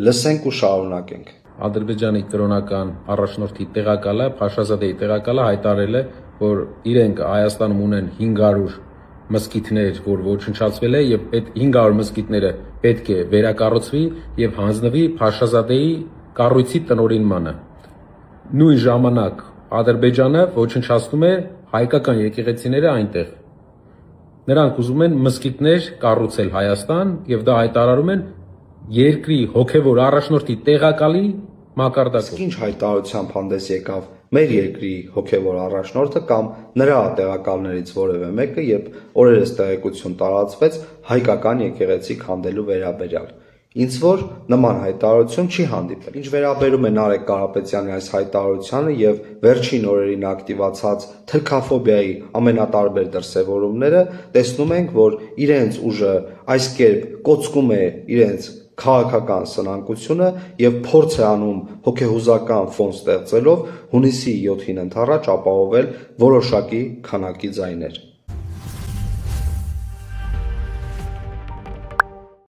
Լսենք ու շարունակենք։ Ադրբեջանի կրոնական առաջնորդի տեղակալը, Փաշազադեի տեղակալը հայտարարել է, որ իրենք Հայաստանում ունեն 500 մզկիթներ, որ ոչնչացվել է, եւ այդ 500 մզկիթները պետք է վերակառուցվի եւ հանձնվի Փաշազադեի կառույցի տնօրինմանը։ Նույն ժամանակ Ադրբեջանը ոչնչացնում է հայկական եկեղեցիները այնտեղ։ Նրանք ուզում են մզկիթներ կառուցել Հայաստան եւ դա հայտարարում են երկրի հոգեվոր առաջնորդի տեղակալի մակարդակով։ Ինչ հայտարարությամբ հանդես եկավ մեր երկրի հոգևոր առաջնորդը կամ նրա տեղակալներից որևէ մեկը, երբ օրերս տեղեկություն տարածվեց հայկական եկեղեցի քանդելու վերաբերյալ։ Ինձ որ նման հայտարարություն չի հանդիպել։ Ինչ վերաբերում է Նարեկ Կարապետյանի այս հայտարարությանը եւ վերջին օրերին ակտիվացած թրքաֆոբիայի ամենատարբեր դրսևորումները, տեսնում ենք, որ իրենց ուժը այս կերպ կոծկում է իրենց քաղաքական սնանկությունը եւ փորձ է անում հոգեհուզական ֆոն ստեղծելով հունիսի 7-ին ընդառաջ ապահովել որոշակի քանակի ձայներ։